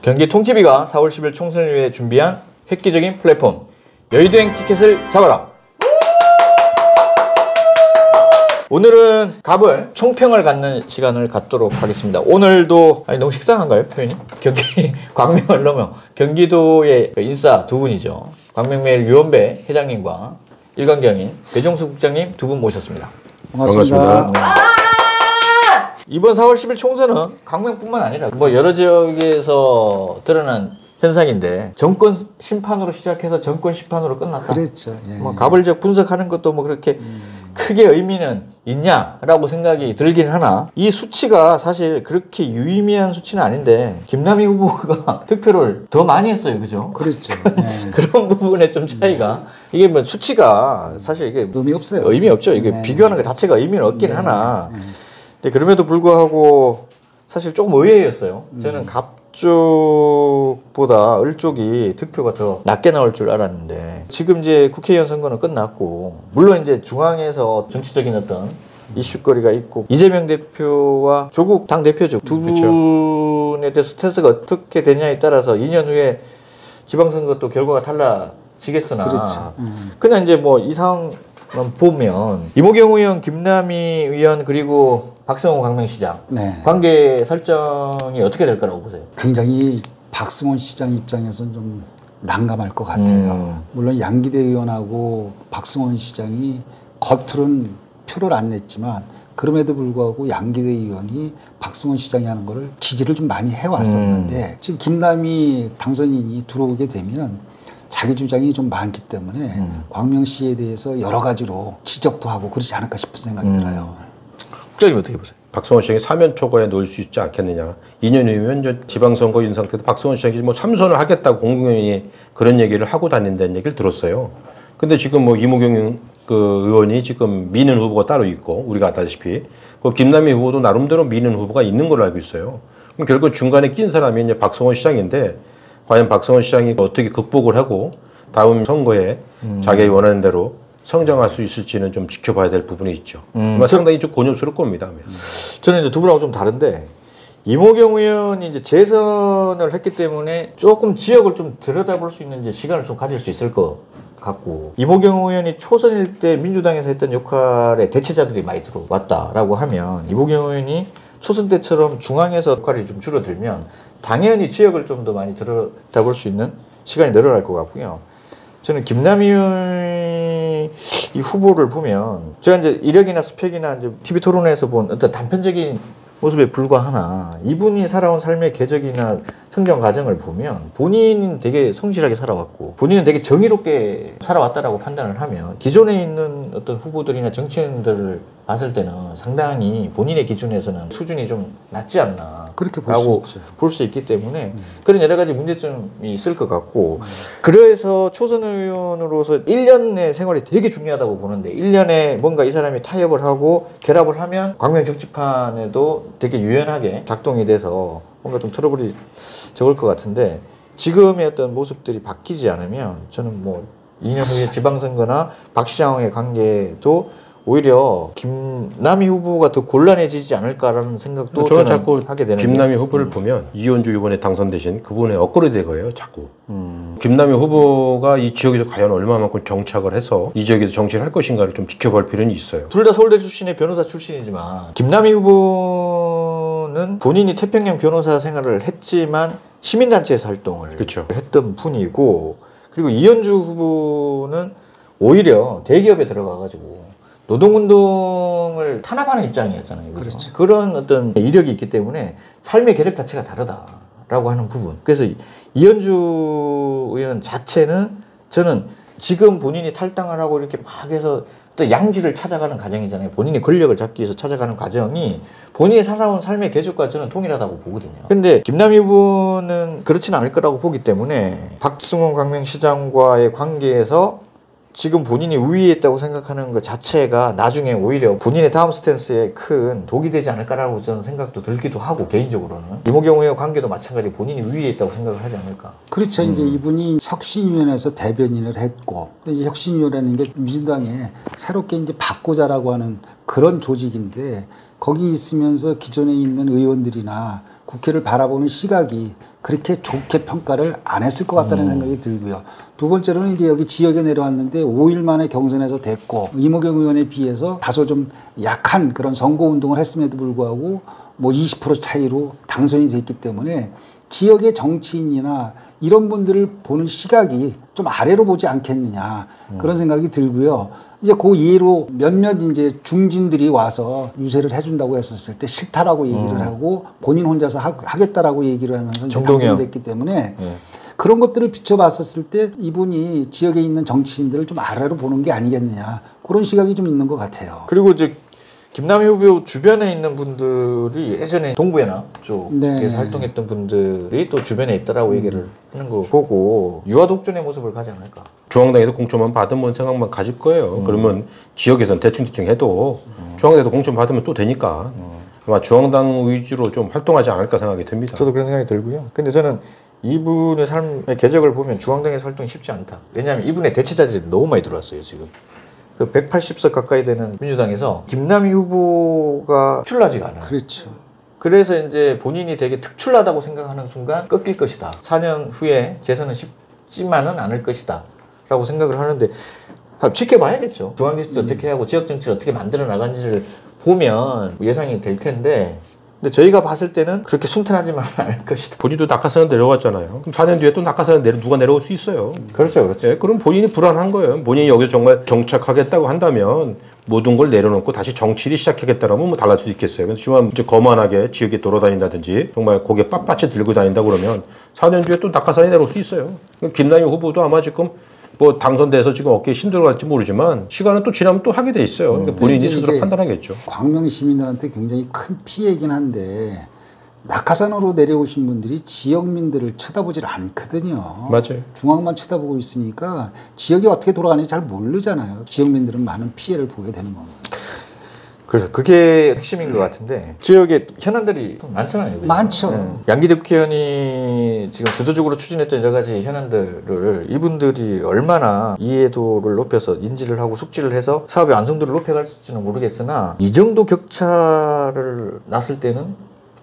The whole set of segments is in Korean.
경기 통TV가 4월 10일 총선을 위해 준비한 획기적인 플랫폼 여의도행 티켓을 잡아라. 오늘은 갑을 총평을 갖는 시간을 갖도록 하겠습니다. 오늘도 너무 식상한가요 표현이? 경기 광명을 넘어 경기도의 인싸 두 분이죠. 광명메일 유원배 회장님과 일관경인 배종수 국장님 두 분 모셨습니다. 반갑습니다. 이번 4월 10일 총선은 광명뿐만 아니라 여러 지역에서 드러난 현상인데 정권 심판으로 시작해서 정권 심판으로 끝났다. 그랬죠. 예. 가불적 분석하는 것도 그렇게 크게 의미는 있냐라고 생각이 들긴 하나 이 수치가 사실 그렇게 유의미한 수치는 아닌데 김남희 후보가 득표를 더 많이 했어요. 그죠? 그렇죠. 예. 그런 부분에 좀 차이가 이게 수치가 사실 이게 의미 없어요. 의미 없죠. 이게 비교하는 것 자체가 의미는 없긴 하나 근데 그럼에도 불구하고 사실 조금 의외였어요. 저는 갑 쪽보다 을 쪽이 득표가 더 낮게 나올 줄 알았는데 지금 이제 국회의원 선거는 끝났고 물론 이제 중앙에서 정치적인 어떤 이슈거리가 있고 이재명 대표와 조국 당 대표죠. 두 분에 대해 스탠스가 어떻게 되냐에 따라서 2년 후에 지방선거 또 결과가 달라지겠으나 그렇죠. 그냥 이제 이 상황만 보면 이모경 의원, 김남희 의원 그리고 박성호 광명시장 관계 설정이 어떻게 될 거라고 보세요? 굉장히 박승원 시장 입장에서는 좀 난감할 것 같아요. 물론 양기대 의원하고 박승원 시장이 겉으로는 표를 안 냈지만 그럼에도 불구하고 양기대 의원이 박승원 시장이 하는 거를 지지를 좀 많이 해왔었는데 지금 김남희 당선인이 들어오게 되면 자기 주장이 좀 많기 때문에 광명시에 대해서 여러 가지로 지적도 하고 그러지 않을까 싶은 생각이 들어요. 국장님 어떻게 보세요? 박성원 시장이 사면 초과에 놓을 수 있지 않겠느냐. 2년 후면 지방선거인 상태도 박성원 시장이 참선을 하겠다고 공공연히 그런 얘기를 하고 다닌다는 얘기를 들었어요. 근데 지금 이모경 의원이 지금 미는 후보가 따로 있고 우리가 아다시피 김남희 후보도 나름대로 미는 후보가 있는 걸로 알고 있어요. 그럼 결국 중간에 낀 사람이 이제 박성원 시장인데 과연 박성원 시장이 어떻게 극복을 하고 다음 선거에 자기가 원하는 대로 성장할 수 있을지는 좀 지켜봐야 될 부분이 있죠. 상당히 좀 곤욕스러울 겁니다. 저는 이제 두 분하고 좀 다른데 이모경 의원이 이제 재선을 했기 때문에 조금 지역을 좀 들여다볼 수 있는 시간을 좀 가질 수 있을 것 같고 이모경 의원이 초선일 때 민주당에서 했던 역할에 대체자들이 많이 들어왔다라고 하면 이모경 의원이 초선 때처럼 중앙에서 역할이 좀 줄어들면 당연히 지역을 좀 더 많이 들여다볼 수 있는 시간이 늘어날 것 같고요. 저는 김남희 이 후보를 보면 제가 이제 이력이나 스펙이나 이제 TV 토론에서 본 어떤 단편적인 모습에 불과하나 이분이 살아온 삶의 궤적이나 성장 과정을 보면 본인은 되게 성실하게 살아왔고 본인은 되게 정의롭게 살아왔다라고 판단을 하면 기존에 있는 어떤 후보들이나 정치인들을 봤을 때는 상당히 본인의 기준에서는 수준이 좀 낮지 않나 그렇게 볼 수 있기 때문에 그런 여러 가지 문제점이 있을 것 같고 그래서 초선 의원으로서 1년의 생활이 되게 중요하다고 보는데 1년에 뭔가 이 사람이 타협을 하고 결합을 하면 광명 정치판에도 되게 유연하게 작동이 돼서 뭔가 좀 트러블이 적을 것 같은데 지금의 어떤 모습들이 바뀌지 않으면 저는 2년 후에 지방선거나 박 시장의 관계도 오히려 김남희 후보가 더 곤란해지지 않을까라는 생각도 저는 자꾸 하게 되는데 김남희 후보를 보면 이현주 이번에 당선되신 그분의 업그레이드 되고요. 자꾸 김남희 후보가 이 지역에서 과연 얼마만큼 정착을 해서 이 지역에서 정치를 할 것인가를 좀 지켜볼 필요는 있어요. 둘 다 서울대 출신의 변호사 출신이지만 김남희 후보는 본인이 태평양 변호사 생활을 했지만 시민단체에서 활동을 했던 분이고 그리고 이현주 후보는 오히려 대기업에 들어가가지고 노동운동을 탄압하는 입장이었잖아요. 그렇죠. 그런 어떤 이력이 있기 때문에 삶의 궤적 자체가 다르다라고 하는 부분. 그래서 이현주 의원 자체는 저는 지금 본인이 탈당을 하고 이렇게 막 해서 또 양지를 찾아가는 과정이잖아요. 본인이 권력을 잡기 위해서 찾아가는 과정이 본인이 살아온 삶의 궤적과 저는 동일하다고 보거든요. 근데 김남희 후보는 그렇지는 않을 거라고 보기 때문에 박승원 광명시장과의 관계에서 지금 본인이 우위에 있다고 생각하는 것 자체가 나중에 오히려 본인의 다음 스탠스에 큰 독이 되지 않을까라고 저는 생각도 들기도 하고 개인적으로는 이모경 의원 관계도 마찬가지로 본인이 우위에 있다고 생각을 하지 않을까. 그렇죠. 이제 이분이 혁신위원회에서 대변인을 했고 이제 혁신위원회라는 게 민주당에 새롭게 이제 바꾸자라고 하는 그런 조직인데 거기 있으면서 기존에 있는 의원들이나 국회를 바라보는 시각이 그렇게 좋게 평가를 안 했을 것 같다는 생각이 들고요. 두 번째로는 이제 여기 지역에 내려왔는데 5일 만에 경선에서 됐고 이모경 의원에 비해서 다소 좀 약한 그런 선거운동을 했음에도 불구하고 뭐 20% 차이로 당선이 됐기 때문에 지역의 정치인이나 이런 분들을 보는 시각이 좀 아래로 보지 않겠느냐 그런 생각이 들고요. 이제 그 예로 몇몇 이제 중진들이 와서 유세를 해준다고 했었을 때 싫다라고 얘기를 하고 본인 혼자서 하겠다라고 얘기를 하면서 이제 당선됐기 때문에 그런 것들을 비춰봤었을 때 이분이 지역에 있는 정치인들을 좀 아래로 보는 게 아니겠느냐 그런 시각이 좀 있는 것 같아요. 그리고 이제 김남희 후보 주변에 있는 분들이 예전에 동부연합 쪽에서 활동했던 분들이 또 주변에 있다라고 얘기를 하는 거 보고 유아독존의 모습을 가지 않을까. 중앙당에도 공천만 받으면 생각만 가질 거예요. 그러면 지역에서는 대충 해도 중앙당에도 공천 받으면 또 되니까 아마 중앙당 위주로 좀 활동하지 않을까 생각이 듭니다. 저도 그런 생각이 들고요. 근데 저는 이분의 삶의 궤적을 보면 중앙당에서 활동이 쉽지 않다. 왜냐하면 이분의 대체자들이 너무 많이 들어왔어요 지금. 그 180석 가까이 되는 민주당에서 김남희 후보가 특출나지가 않아요. 그렇죠. 그래서 이제 본인이 되게 특출나다고 생각하는 순간 꺾일 것이다. 4년 후에 재선은 쉽지만은 않을 것이다. 라고 생각을 하는데 지켜봐야겠죠. 중앙정치 어떻게 하고 지역정치를 어떻게 만들어 나간지를 보면 예상이 될 텐데 근데 저희가 봤을 때는 그렇게 순탄하지만 않을 것이다. 본인도 낙하산에 내려갔잖아요. 그럼 4년 뒤에 또 낙하산에 누가 내려올 수 있어요. 그렇죠, 그렇죠. 네, 그럼 본인이 불안한 거예요. 본인이 여기서 정말 정착하겠다고 한다면 모든 걸 내려놓고 다시 정치를 시작하겠다라면 뭐 달라질 수 있겠어요. 그렇지만 이제 거만하게 지역에 돌아다닌다든지 정말 고개 빳빳이 들고 다닌다 그러면 4년 뒤에 또 낙하산에 내려올 수 있어요. 김남희 후보도 아마 지금 뭐 당선돼서 지금 어깨에 힘들어갈지 모르지만 시간은 또 지나면 또 하게 돼 있어요. 그러니까 본인이 스스로 판단하겠죠. 광명 시민들한테 굉장히 큰 피해이긴 한데 낙하산으로 내려오신 분들이 지역민들을 쳐다보질 않거든요. 맞아요. 중앙만 쳐다보고 있으니까 지역이 어떻게 돌아가는지 잘 모르잖아요. 지역민들은 많은 피해를 보게 되는 겁니다. 그래서 그게 핵심인 것 같은데 지역에 현안들이 많잖아요. 그죠? 많죠. 네. 양기대 국회의원이 지금 주도적으로 추진했던 여러 가지 현안들을 이분들이 얼마나 이해도를 높여서 인지를 하고 숙지를 해서 사업의 완성도를 높여갈지는 모르겠으나 이 정도 격차를 났을 때는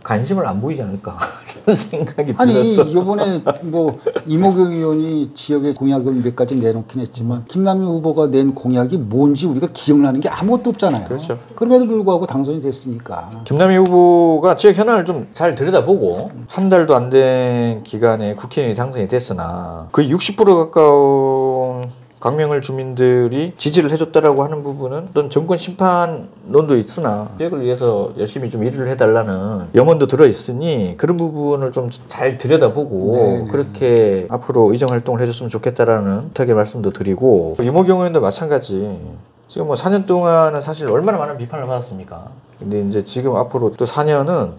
관심을 안 보이지 않을까 이런 생각이 들었어. 아니 이번에 뭐 이모경 의원이 지역에 공약을 몇 가지 내놓긴 했지만 김남희 후보가 낸 공약이 뭔지 우리가 기억나는 게 아무것도 없잖아요. 그렇죠. 그럼에도 불구하고 당선이 됐으니까. 김남희 후보가 지역 현안을 좀 잘 들여다보고 한 달도 안 된 기간에 국회의원이 당선이 됐으나 거의 60% 가까운 광명을 주민들이 지지를 해줬다라고 하는 부분은 어떤 정권 심판론도 있으나 지역을 위해서 열심히 좀 일을 해달라는 염원도 들어있으니 그런 부분을 좀 잘 들여다보고 네네. 그렇게 앞으로 의정 활동을 해줬으면 좋겠다라는 부탁의 말씀도 드리고 이모경 의원도 마찬가지 지금 뭐 4년 동안은 사실 얼마나 많은 비판을 받았습니까? 근데 이제 지금 앞으로 또 4년은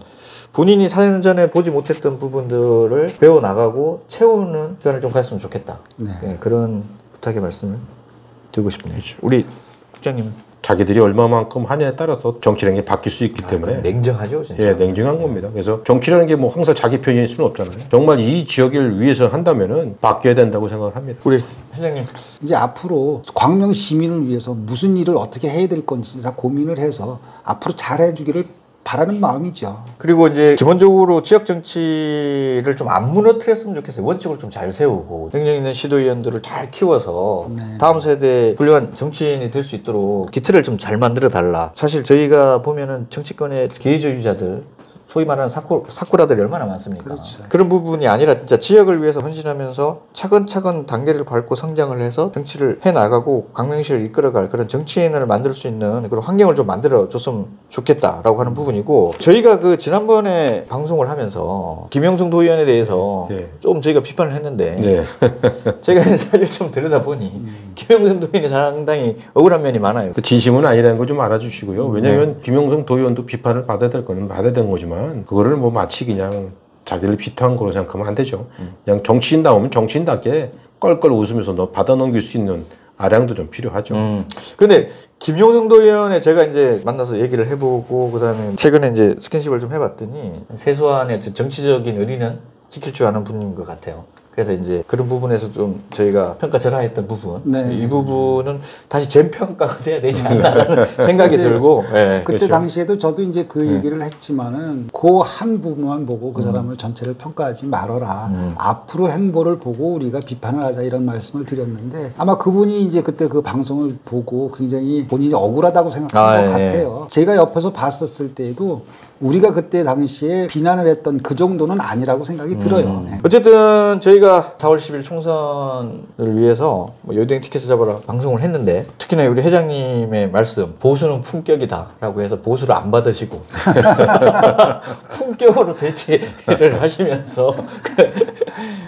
본인이 4년 전에 보지 못했던 부분들을 배워나가고 채우는 시간을 좀 가졌으면 좋겠다. 네, 그런 부탁의 말씀을 드리고 싶네요. 우리 국장님은? 자기들이 얼마만큼 하냐에 따라서 정치라는 게 바뀔 수 있기 때문에 냉정하죠, 진짜. 예, 냉정한 겁니다. 그래서 정치라는 게 뭐 항상 자기 편일 수는 없잖아요. 정말 이 지역을 위해서 한다면은 바뀌어야 된다고 생각을 합니다. 우리 회장님. 이제 앞으로 광명 시민을 위해서 무슨 일을 어떻게 해야 될 건지 다 고민을 해서 앞으로 잘 해주기를 바라는 마음이죠. 그리고 이제 기본적으로 지역 정치를 좀 안 무너뜨렸으면 좋겠어요. 원칙을 좀 잘 세우고 능력 있는 시도위원들을 잘 키워서 다음 세대 훌륭한 정치인이 될 수 있도록 기틀을 좀 잘 만들어 달라. 사실 저희가 보면은 정치권의 기회주의자들 소위 말하는 사쿠라들이 얼마나 많습니까? 그렇죠. 그런 부분이 아니라 진짜 지역을 위해서 헌신하면서 차근차근 단계를 밟고 성장을 해서 정치를 해나가고 광명시를 이끌어갈 그런 정치인을 만들 수 있는 그런 환경을 좀 만들어줬으면 좋겠다라고 하는 부분이고 저희가 그 지난번에 방송을 하면서 김영성 도의원에 대해서 좀 저희가 비판을 했는데 제가 사실 좀 들여다보니 김영성 도의원이 상당히 억울한 면이 많아요. 그 진심은 아니라는 거 좀 알아주시고요. 왜냐하면 김영성 도의원도 비판을 받아야 될 거는 받아야 되는 거지만 그거를 뭐 마치 그냥 자기를 비토한 거로 생각하면 안 되죠. 그냥 정치인 나오면 정치인답게 껄껄 웃으면서 받아 넘길 수 있는 아량도 좀 필요하죠. 근데 김용성 도의원에 제가 이제 만나서 얘기를 해보고 그다음에 최근에 이제 스킨십을 좀 해봤더니 세수한의 정치적인 의리는 지킬 줄 아는 분인 것 같아요. 그래서 이제 그런 부분에서 좀 저희가 평가절하했던 부분, 네. 이 부분은 다시 재평가가 돼야 되지 않나라는 생각이 들고, 네. 그때 그렇죠. 당시에도 저도 이제 그 얘기를 했지만은 그 한 부분만 보고 그 사람을 전체를 평가하지 말아라. 앞으로 행보를 보고 우리가 비판을 하자 이런 말씀을 드렸는데 아마 그분이 이제 그때 그 방송을 보고 굉장히 본인이 억울하다고 생각한 것 예. 같아요. 제가 옆에서 봤었을 때에도 우리가 그때 당시에 비난을 했던 그 정도는 아니라고 생각이 들어요. 네. 어쨌든 저희가 4월 10일 총선을 위해서 뭐 여의도행 티켓을 잡아라 방송을 했는데 특히나 우리 회장님의 말씀 보수는 품격이다라고 해서 보수를 안 받으시고 품격으로 대체를 하시면서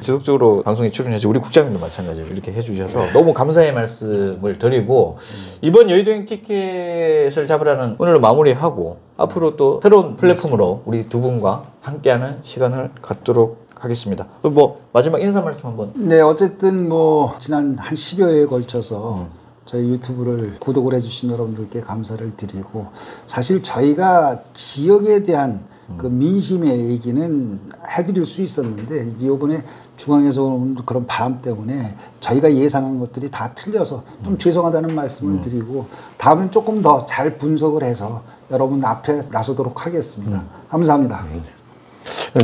지속적으로 방송에 출연해서 우리 국장님도 마찬가지로 이렇게 해주셔서 너무 감사의 말씀을 드리고 이번 여의도행 티켓을 잡으라는 오늘로 마무리하고 앞으로 또 새로운 플랫폼으로 우리 두 분과 함께하는 시간을 갖도록 하겠습니다. 뭐 마지막 인사 말씀 한번. 네, 어쨌든 뭐 지난 한 10여 회에 걸쳐서 저희 유튜브를 구독을 해주신 여러분들께 감사를 드리고 사실 저희가 지역에 대한 그 민심의 얘기는 해드릴 수 있었는데 이제 이번에 중앙에서 오는 그런 바람 때문에 저희가 예상한 것들이 다 틀려서 좀 죄송하다는 말씀을 드리고 다음엔 조금 더 잘 분석을 해서 여러분 앞에 나서도록 하겠습니다. 감사합니다.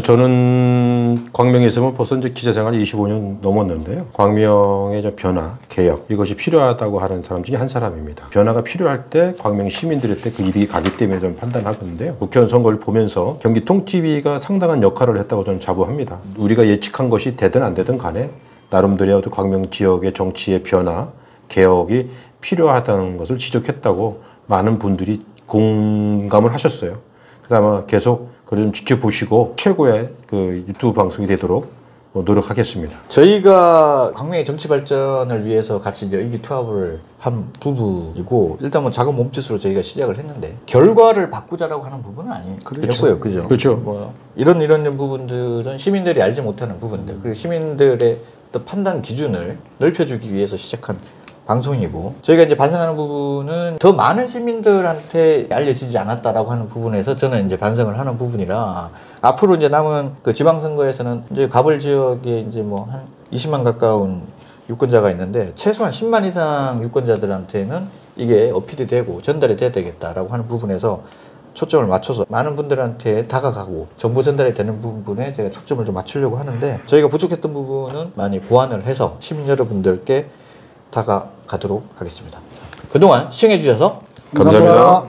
저는 광명에 있으면 벌써 이제 기자 생활 25년 넘었는데요. 광명의 저 변화, 개혁 이것이 필요하다고 하는 사람 중에 한 사람입니다. 변화가 필요할 때 광명 시민들한테 그 이익이 가기 때문에 저는 판단하거든요. 국회의원 선거를 보면서 경기통TV가 상당한 역할을 했다고 저는 자부합니다. 우리가 예측한 것이 되든 안 되든 간에 나름대로 광명 지역의 정치의 변화, 개혁이 필요하다는 것을 지적했다고 많은 분들이 공감을 하셨어요. 그래서 아마 계속 그걸 좀 지켜보시고 최고의 그 유튜브 방송이 되도록 노력하겠습니다. 저희가 광명의 정치 발전을 위해서 같이 이제 의기투합을 한 부분이고 일단 뭐 작은 몸짓으로 저희가 시작을 했는데 결과를 바꾸자라고 하는 부분은 아니었고요, 그죠? 그렇죠. 뭐 이런 부분들은 시민들이 알지 못하는 부분들, 그리고 시민들의 어떤 판단 기준을 넓혀주기 위해서 시작한 방송이고 저희가 이제 반성하는 부분은 더 많은 시민들한테 알려지지 않았다라고 하는 부분에서 저는 이제 반성을 하는 부분이라 앞으로 이제 남은 그 지방선거에서는 이제 가벌 지역에 이제 뭐 한 20만 가까운 유권자가 있는데 최소한 10만 이상 유권자들한테는 이게 어필이 되고 전달이 돼야 되겠다라고 하는 부분에서 초점을 맞춰서 많은 분들한테 다가가고 정보 전달이 되는 부분에 제가 초점을 좀 맞추려고 하는데 저희가 부족했던 부분은 많이 보완을 해서 시민 여러분들께 다가가도록 하겠습니다. 그동안 시청해 주셔서 감사합니다.